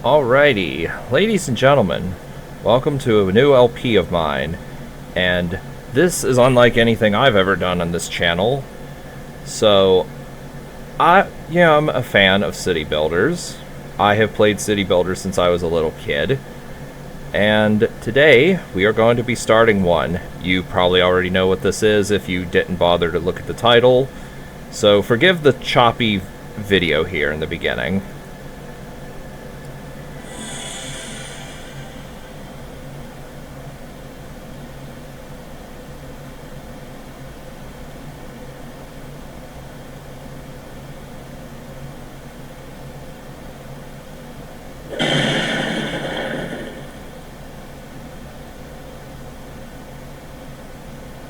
Alrighty, ladies and gentlemen, welcome to a new LP of mine, and this is unlike anything I've ever done on this channel. So, I'm a fan of city builders. I have played city builders since I was a little kid, and today we are going to be starting one. You probably already know what this is if you didn't bother to look at the title, so forgive the choppy video here in the beginning.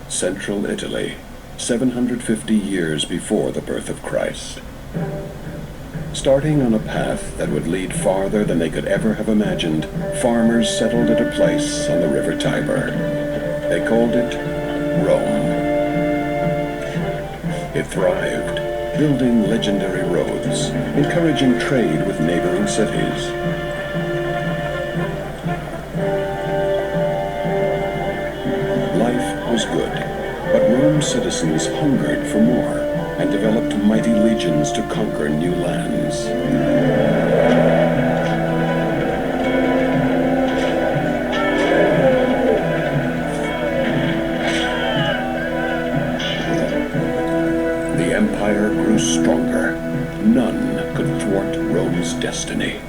Central Italy, 750 years before the birth of Christ. Starting on a path that would lead farther than they could ever have imagined, farmers settled at a place on the river Tiber. They called it Rome. It thrived, building legendary roads, encouraging trade with neighboring cities. Life was good, but Rome's citizens hungered for more and developed mighty legions to conquer new lands. The empire grew stronger. None could thwart Rome's destiny.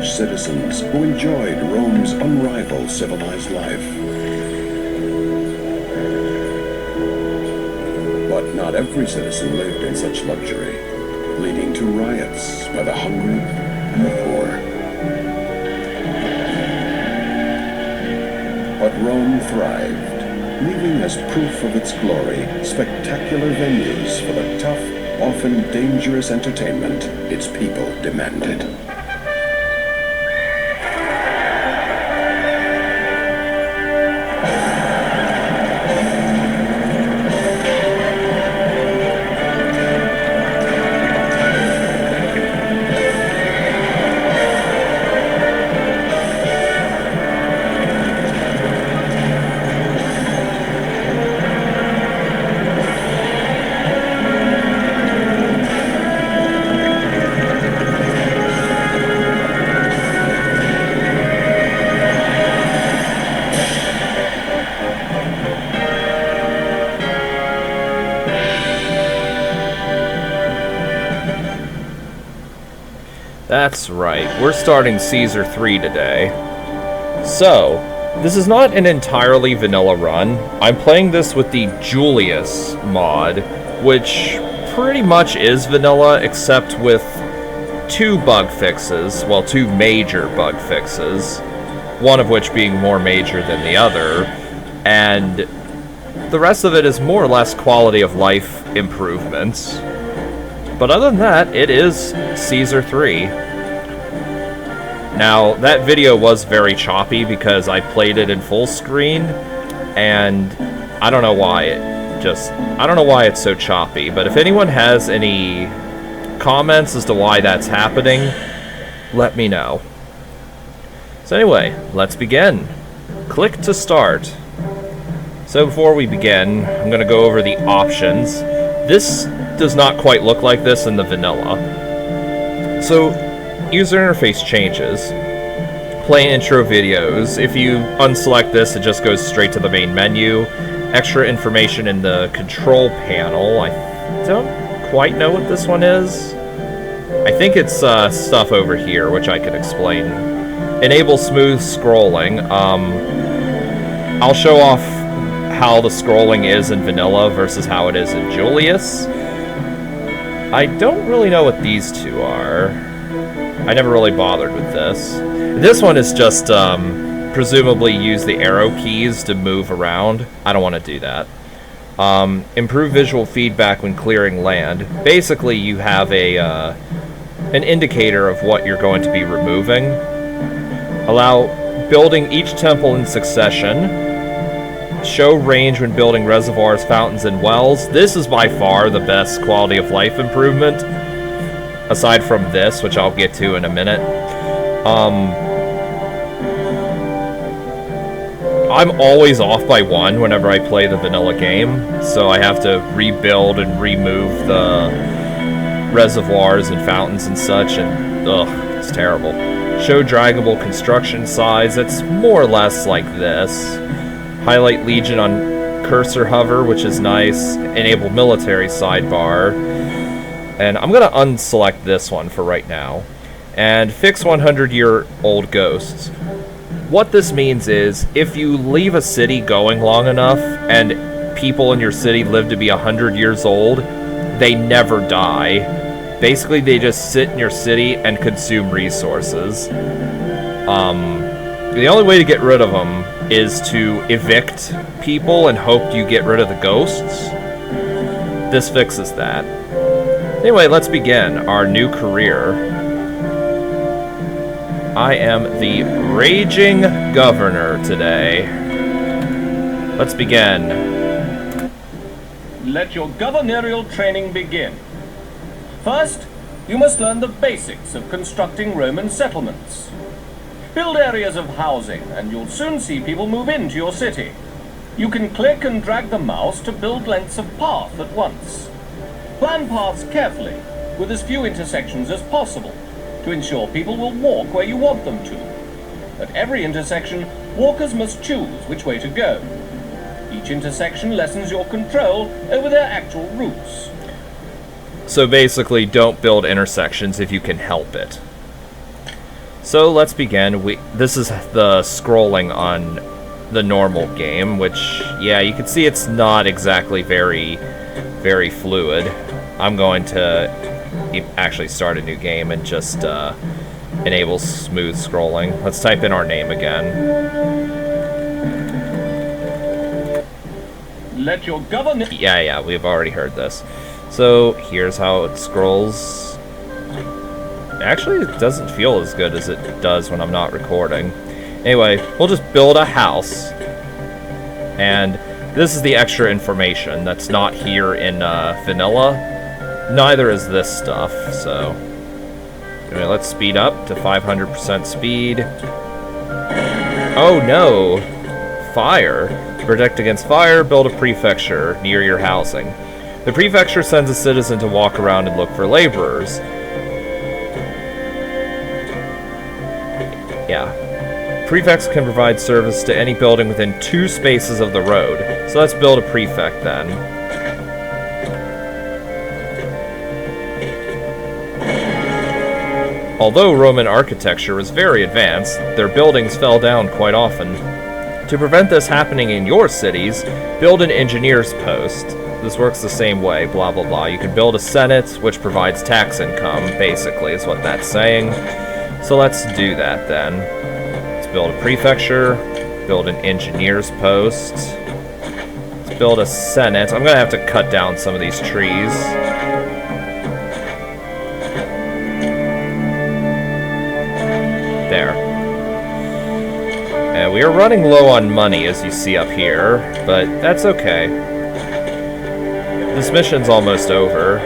Citizens who enjoyed Rome's unrivaled civilized life. But not every citizen lived in such luxury, leading to riots by the hungry and the poor. But Rome thrived, leaving as proof of its glory spectacular venues for the tough, often dangerous entertainment its people demanded. That's right, we're starting Caesar 3 today. So, this is not an entirely vanilla run. I'm playing this with the Julius mod, which pretty much is vanilla except with two bug fixes, well, two major bug fixes, one of which being more major than the other, and the rest of it is more or less quality of life improvements. But other than that, it is Caesar 3. Now, that video was very choppy because I played it in full screen, and I don't know why I don't know why it's so choppy, but if anyone has any comments as to why that's happening, let me know. So anyway, let's begin. Click to start. So before we begin, I'm going to go over the options. This does not quite look like this in the vanilla. So, user interface changes. Play intro videos. If you unselect this, it just goes straight to the main menu. Extra information in the control panel. I don't quite know what this one is. I think it's stuff over here, which I can explain. Enable smooth scrolling. I'll show off how the scrolling is in vanilla versus how it is in Julius. I don't really know what these two are. I never really bothered with this. This one is just presumably use the arrow keys to move around. I don't want to do that. Improve visual feedback when clearing land. Basically, you have an indicator of what you're going to be removing. Allow building each temple in succession. Show range when building reservoirs, fountains, and wells. This is by far the best quality of life improvement, aside from this, which I'll get to in a minute. I'm always off by 1 whenever I play the vanilla game, so I have to rebuild and remove the reservoirs and fountains and such, and it's terrible. Show draggable construction size. It's more or less like this. Highlight Legion on cursor hover, which is nice. Enable military sidebar. And I'm going to unselect this one for right now. And fix 100-year-old ghosts. What this means is, if you leave a city going long enough, and people in your city live to be 100 years old, they never die. Basically, they just sit in your city and consume resources. The only way to get rid of them is to evict people and hope you get rid of the ghosts. This fixes that. Anyway, let's begin our new career. I am the Raging Governor today. Let's begin. Let your governorial training begin. First, you must learn the basics of constructing Roman settlements. Build areas of housing, and you'll soon see people move into your city. You can click and drag the mouse to build lengths of path at once. Plan paths carefully, with as few intersections as possible, to ensure people will walk where you want them to. At every intersection, walkers must choose which way to go. Each intersection lessens your control over their actual routes. So basically, don't build intersections if you can help it. So let's begin. This is the scrolling on the normal game, which, yeah, you can see it's not exactly very, very fluid. I'm going to actually start a new game and just enable smooth scrolling. Let's type in our name again. Let your governor... Yeah, we've already heard this. So here's how it scrolls. Actually, it doesn't feel as good as it does when I'm not recording. Anyway, we'll just build a house. And this is the extra information that's not here in vanilla. Neither is this stuff, so... Anyway, let's speed up to 500% speed. Oh no! Fire. To protect against fire, build a prefecture near your housing. The prefecture sends a citizen to walk around and look for laborers. Yeah. Prefects can provide service to any building within 2 spaces of the road. So let's build a prefect then. Although Roman architecture was very advanced, their buildings fell down quite often. To prevent this happening in your cities, build an engineer's post. This works the same way, blah blah blah. You can build a senate, which provides tax income, basically, is what that's saying. So let's do that then. Let's build a prefecture, build an engineer's post. Let's build a senate. I'm gonna have to cut down some of these trees. There. And we are running low on money, as you see up here, but that's okay. This mission's almost over.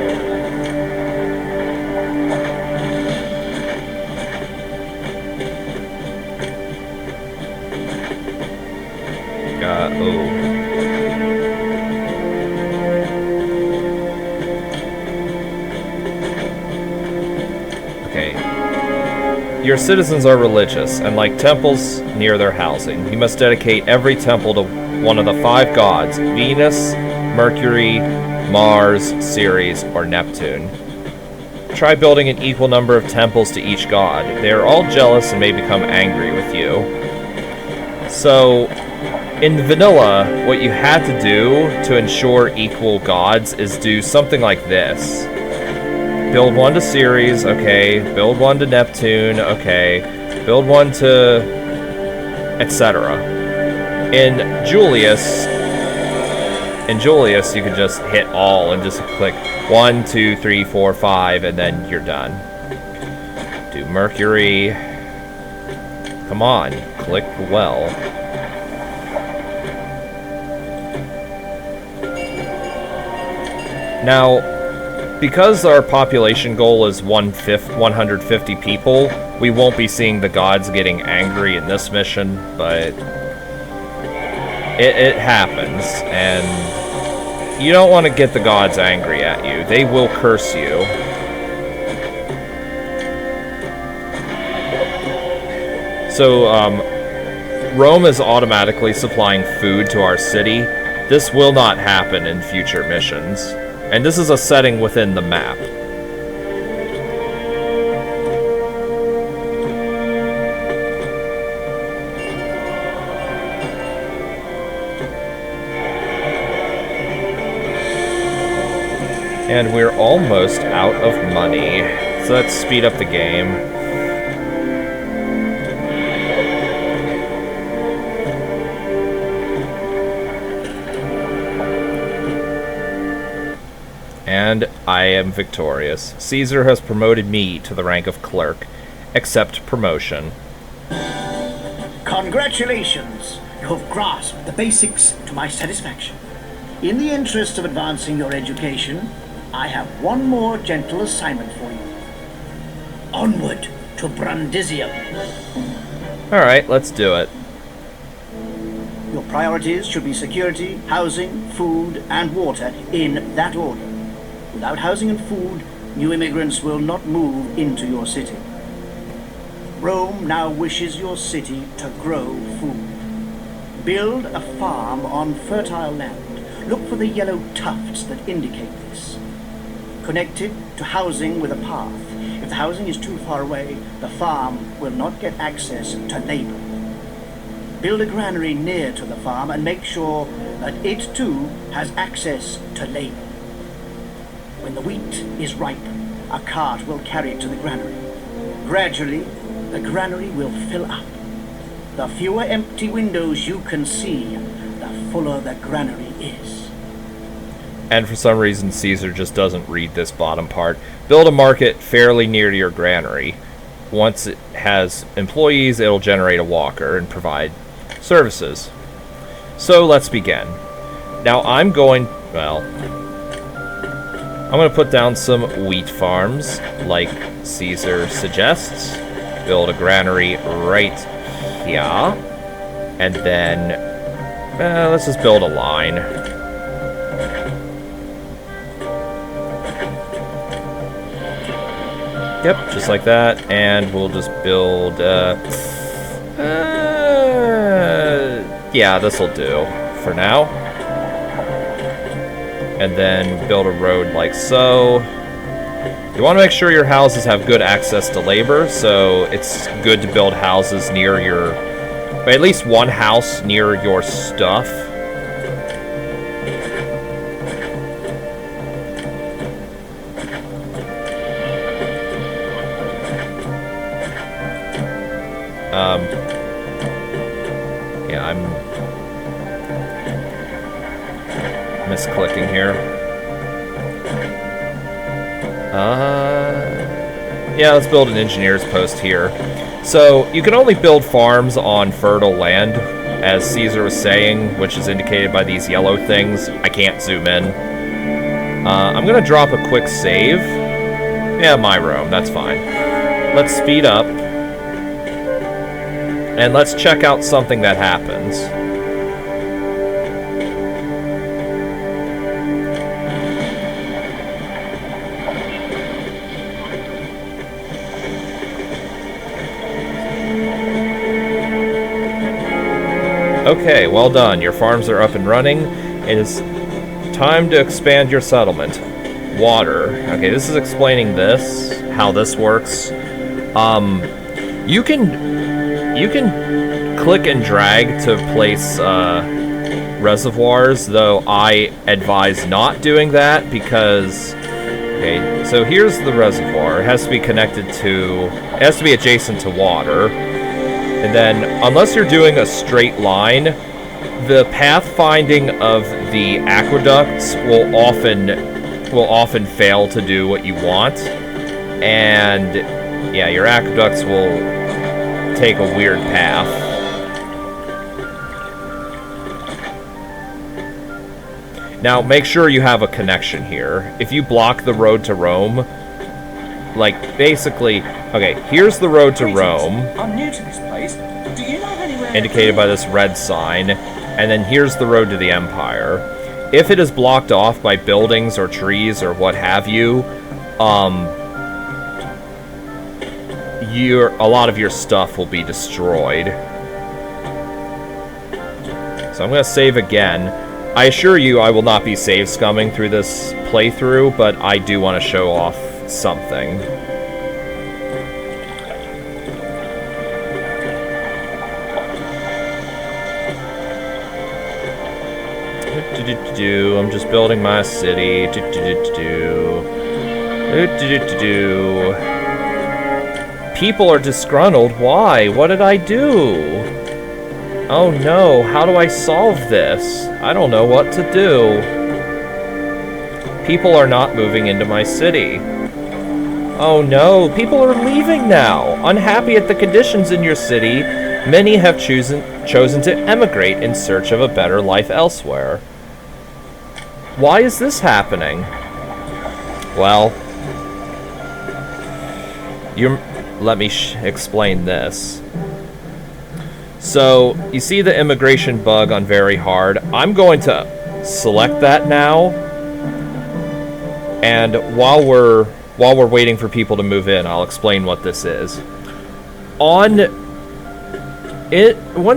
Your citizens are religious, and like temples near their housing, you must dedicate every temple to one of the 5 gods, Venus, Mercury, Mars, Ceres, or Neptune. Try building an equal number of temples to each god. They are all jealous and may become angry with you. So, in vanilla, what you had to do to ensure equal gods is do something like this. Build one to Ceres, okay. Build one to Neptune, okay. Build one to etc. In Julius, you can just hit all and just click 1, 2, 3, 4, 5, and then you're done. Do Mercury. Come on, click the well. Now, because our population goal is 150 people, we won't be seeing the gods getting angry in this mission, but it happens, and you don't want to get the gods angry at you. They will curse you. So, Rome is automatically supplying food to our city. This will not happen in future missions. And this is a setting within the map. And we're almost out of money. So let's speed up the game. And I am victorious. Caesar has promoted me to the rank of clerk. Accept promotion. Congratulations! You have grasped the basics to my satisfaction. In the interest of advancing your education, I have one more gentle assignment for you. Onward to Brundisium. Alright, let's do it. Your priorities should be security, housing, food, and water in that order. Without housing and food, new immigrants will not move into your city. Rome now wishes your city to grow food. Build a farm on fertile land. Look for the yellow tufts that indicate this. Connect it to housing with a path. If the housing is too far away, the farm will not get access to labor. Build a granary near to the farm and make sure that it too has access to labor. When the wheat is ripe, a cart will carry it to the granary. Gradually, the granary will fill up. The fewer empty windows you can see, the fuller the granary is. And for some reason, Caesar just doesn't read this bottom part. Build a market fairly near to your granary. Once it has employees, it'll generate a walker and provide services. So let's begin. Now I'm going to put down some wheat farms, like Caesar suggests. Build a granary right here. And then, let's just build a line. Yep, just like that. And we'll just build, yeah, this'll do for now. And then build a road like so. You want to make sure your houses have good access to labor, so it's good to build houses near your, at least one house near your stuff. Yeah, I'm misclicking here. Yeah, let's build an engineer's post here. So, you can only build farms on fertile land, as Caesar was saying, which is indicated by these yellow things. I can't zoom in. I'm gonna drop a quick save. Yeah, my Rome, that's fine. Let's speed up. And let's check out something that happens. Okay, well done. Your farms are up and running. It is time to expand your settlement. Water. Okay, this is explaining this, how this works. You can click and drag to place reservoirs, though I advise not doing that because, okay, so here's the reservoir. It has to be connected to, it has to be adjacent to water. And then, unless you're doing a straight line, the pathfinding of the aqueducts will often fail to do what you want. And yeah, your aqueducts will take a weird path. Now, make sure you have a connection here. If you block the road to Rome, like, basically... Okay, here's the road to Rome. I'm new to this place. Do you know anywhere... Indicated by this red sign. And then here's the road to the Empire. If it is blocked off by buildings or trees or what have you, a lot of your stuff will be destroyed. So I'm going to save again. I assure you I will not be save scumming through this playthrough, but I do want to show off something. I'm just building my city. People are disgruntled. Why? What did I do? Oh no, how do I solve this? I don't know what to do. People are not moving into my city. Oh no, people are leaving now. Unhappy at the conditions in your city, many have chosen to emigrate in search of a better life elsewhere. Why is this happening? Well, let me explain this. So, you see the immigration bug on very hard. I'm going to select that now. And while we're waiting for people to move in, I'll explain what this is. Once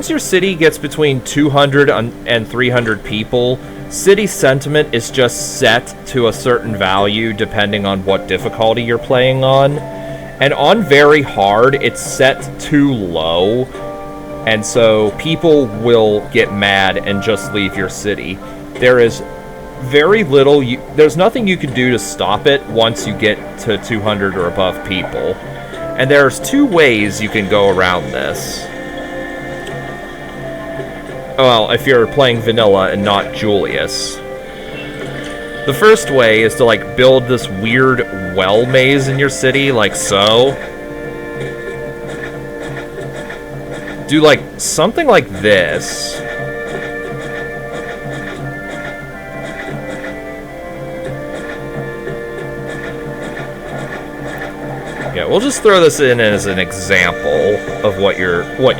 your city gets between 200 and 300 people, city sentiment is just set to a certain value depending on what difficulty you're playing on. And on very hard, it's set too low. And so people will get mad and just leave your city. There is very little... there's nothing you can do to stop it once you get to 200 or above people. And there's two ways you can go around this. Well, if you're playing vanilla and not Julius. The first way is to, like, build this weird well maze in your city, like so. Do, like, something like this. Yeah, we'll just throw this in as an example of what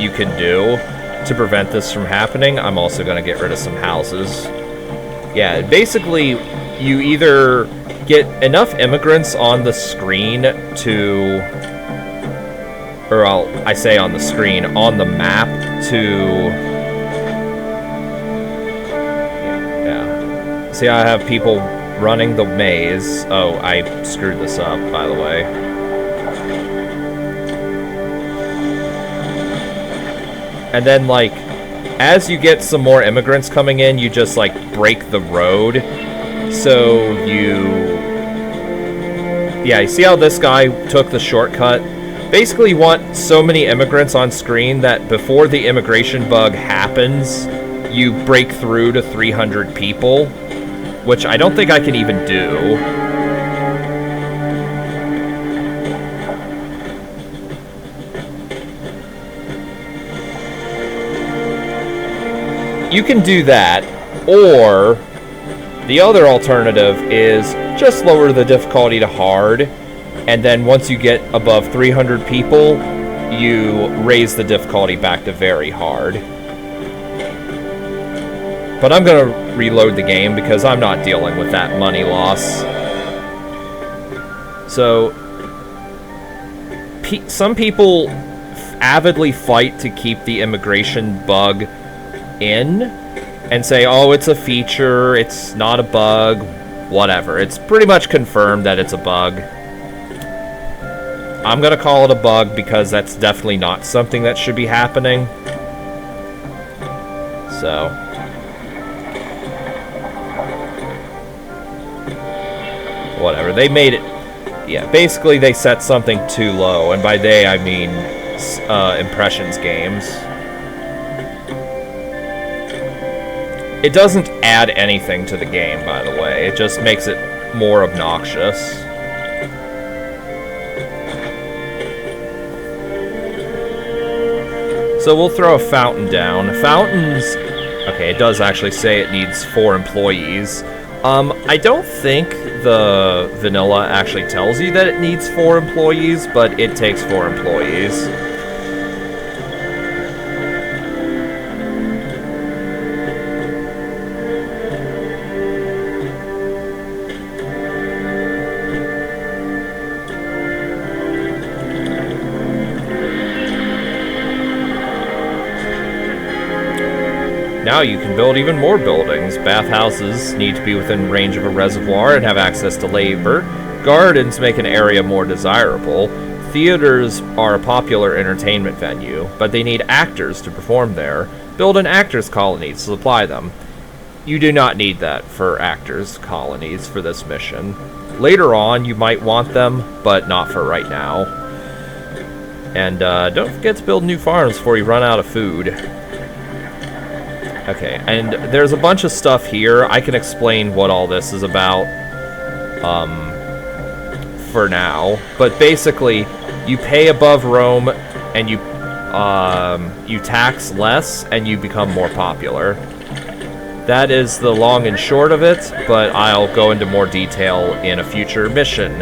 you can do to prevent this from happening. I'm also going to get rid of some houses. Yeah, basically, you either get enough immigrants on the screen to... or I say on the screen, on the map to... Yeah. See, I have people running the maze. Oh, I screwed this up, by the way. And then, like, as you get some more immigrants coming in, you just, like, break the road. So yeah, you see how this guy took the shortcut? Basically, you want so many immigrants on screen that before the immigration bug happens, you break through to 300 people, which I don't think I can even do. You can do that, or the other alternative is just lower the difficulty to hard, and then once you get above 300 people, you raise the difficulty back to very hard. But I'm going to reload the game because I'm not dealing with that money loss. So, some people avidly fight to keep the immigration bug in and say, oh, it's a feature, it's not a bug, whatever. It's pretty much confirmed that it's a bug. I'm gonna call it a bug because that's definitely not something that should be happening. So. Whatever, they made it... Yeah, basically they set something too low, and by they I mean Impressions games. It doesn't add anything to the game, by the way. It just makes it more obnoxious. So we'll throw a fountain down. Fountains... Okay, it does actually say it needs 4 employees. I don't think the vanilla actually tells you that it needs 4 employees, but it takes 4 employees. Now you can build even more buildings. Bathhouses need to be within range of a reservoir and have access to labor. Gardens make an area more desirable. Theaters are a popular entertainment venue, but they need actors to perform there. Build an actors colony to supply them. You do not need that for actors colonies for this mission. Later on, you might want them, but not for right now. And don't forget to build new farms before you run out of food. Okay, and there's a bunch of stuff here. I can explain what all this is about, for now. But basically, you pay above Rome, and you tax less, and you become more popular. That is the long and short of it, but I'll go into more detail in a future mission.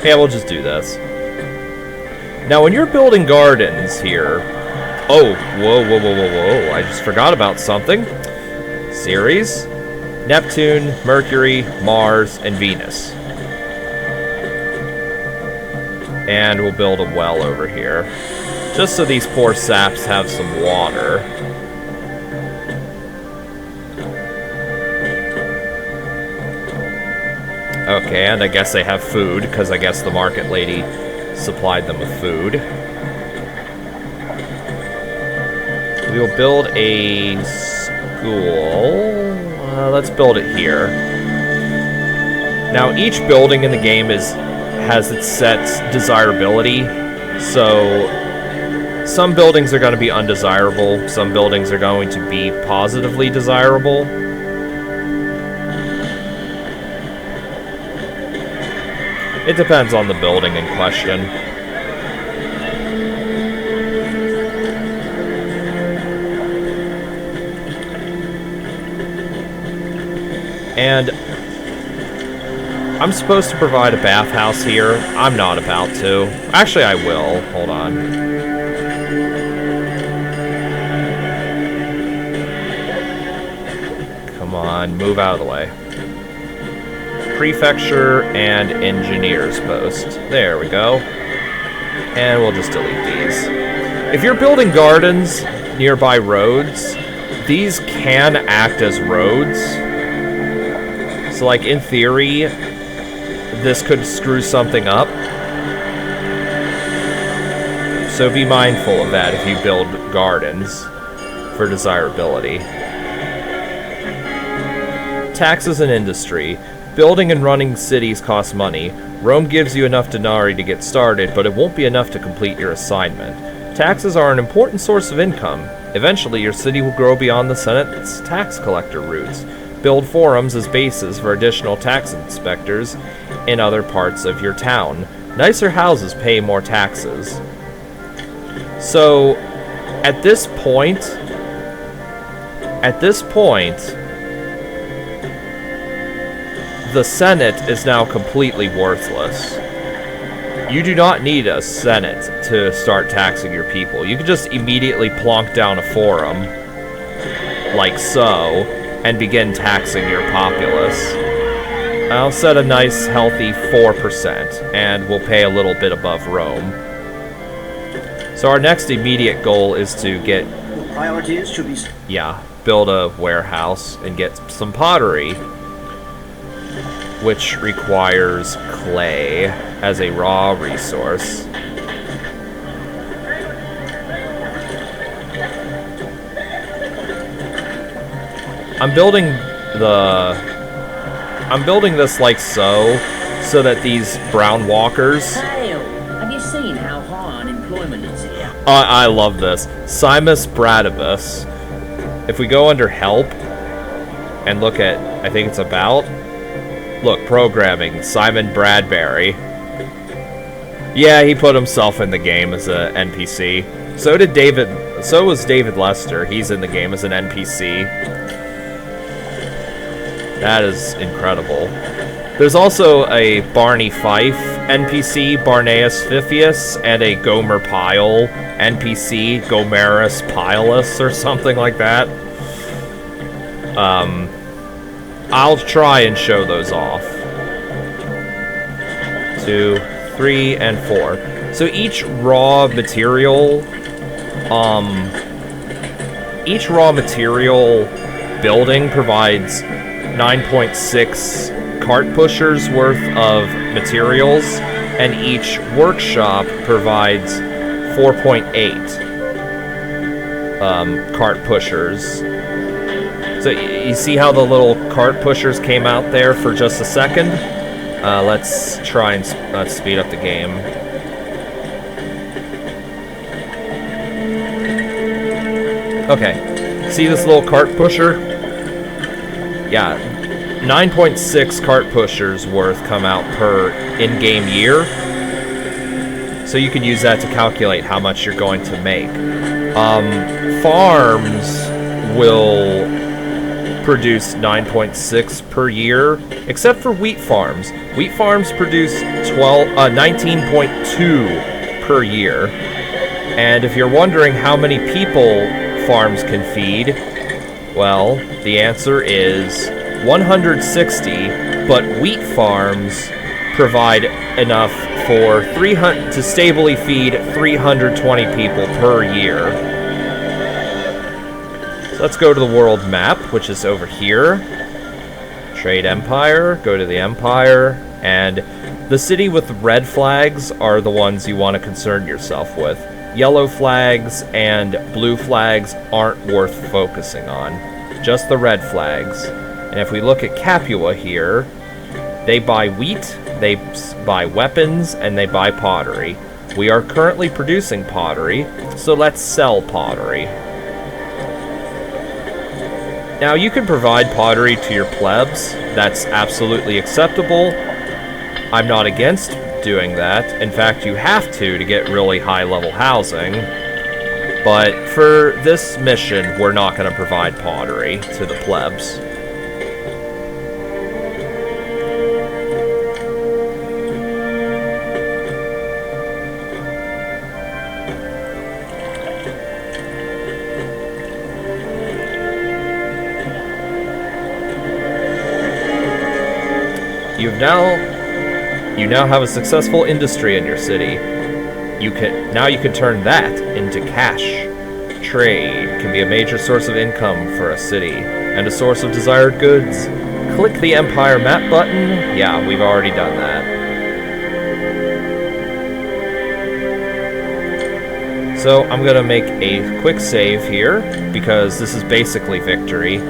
Yeah, we'll just do this. Now, when you're building gardens here... Oh, whoa. I just forgot about something. Ceres, Neptune, Mercury, Mars, and Venus. And we'll build a well over here. Just so these poor saps have some water. Okay, and I guess they have food, because I guess the market lady supplied them with food. We will build a school. Let's build it here. Now, each building in the game has its set desirability. So, some buildings are going to be undesirable. Some buildings are going to be positively desirable. It depends on the building in question. And I'm supposed to provide a bathhouse here. I'm not about to. Actually, I will. Hold on. Come on, move out of the way. Prefecture and engineer's post. There we go. And we'll just delete these. If you're building gardens nearby roads, these can act as roads. So, like, in theory, this could screw something up. So be mindful of that if you build gardens for desirability. Taxes and industry. Building and running cities costs money. Rome gives you enough denarii to get started, but it won't be enough to complete your assignment. Taxes are an important source of income. Eventually, your city will grow beyond the Senate's tax collector routes. Build forums as bases for additional tax inspectors in other parts of your town. Nicer houses pay more taxes. So, at this point, the Senate is now completely worthless. You do not need a Senate to start taxing your people. You can just immediately plonk down a forum, like so, and begin taxing your populace. I'll set a nice, healthy 4%, and we'll pay a little bit above Rome. So our next immediate goal is to get... Your priorities should be... Yeah, build a warehouse and get some pottery, which requires clay as a raw resource. I'm building this like so, so that these brown walkers... Hail! Have you seen how high unemployment is here? I love this. Simus Bradibus. If we go under help and look at, I think it's about... Look, programming, Simon Bradbury. Yeah, he put himself in the game as a NPC. So was David Lester. He's in the game as an NPC. That is incredible. There's also a Barney Fife NPC, Barneus Fifius, and a Gomer Pyle NPC, Gomerus Pilus, or something like that. I'll try and show those off. 2, 3, and 4. So each raw material building provides 9.6 cart pushers worth of materials, and each workshop provides 4.8 cart pushers. So you see how the little cart pushers came out there for just a second? Let's try and speed up the game. Okay, see this little cart pusher? Yeah, 9.6 cart pushers worth come out per in-game year. So you can use that to calculate how much you're going to make. Farms will produce 9.6 per year, except for wheat farms. Wheat farms produce 19.2 per year. And if you're wondering how many people farms can feed, well, the answer is 160, but wheat farms provide enough for to stably feed 320 people per year. So let's go to the world map, which is over here. Trade Empire, go to the Empire, and the city with red flags are the ones you want to concern yourself with. Yellow flags and blue flags aren't worth focusing on, just the red flags. And if we look at Capua here, they buy wheat, they buy weapons, and they buy pottery. We are currently producing pottery, so let's sell pottery. Now, you can provide pottery to your plebs. That's absolutely acceptable. I'm not against doing that. In fact, you have to get really high-level housing. But for this mission, we're not going to provide pottery to the plebs. You now have a successful industry in your city. You can turn that into cash. Trade can be a major source of income for a city and a source of desired goods. Click the Empire map button. Yeah, we've already done that. So I'm gonna make a quick save here because this is basically victory.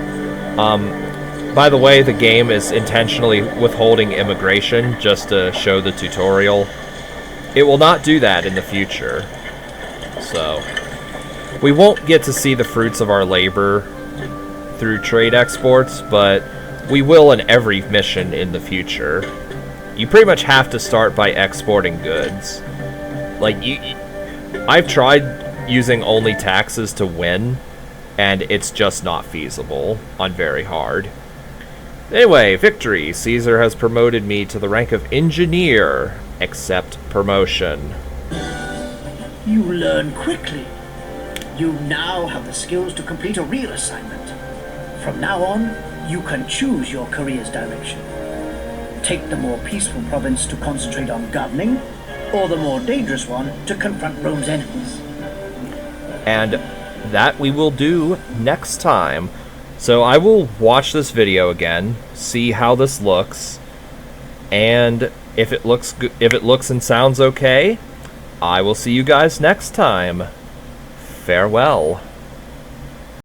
By the way, the game is intentionally withholding immigration just to show the tutorial. It will not do that in the future. So, we won't get to see the fruits of our labor through trade exports, but we will in every mission in the future. You pretty much have to start by exporting goods. Like, I've tried using only taxes to win, and it's just not feasible on very hard. Anyway, victory. Caesar has promoted me to the rank of engineer. Accept promotion. You learn quickly. You now have the skills to complete a real assignment. From now on, you can choose your career's direction. Take the more peaceful province to concentrate on governing, or the more dangerous one to confront Rome's enemies. And that we will do next time. So I will watch this video again, see how this looks, and if it looks and sounds okay, I will see you guys next time. Farewell.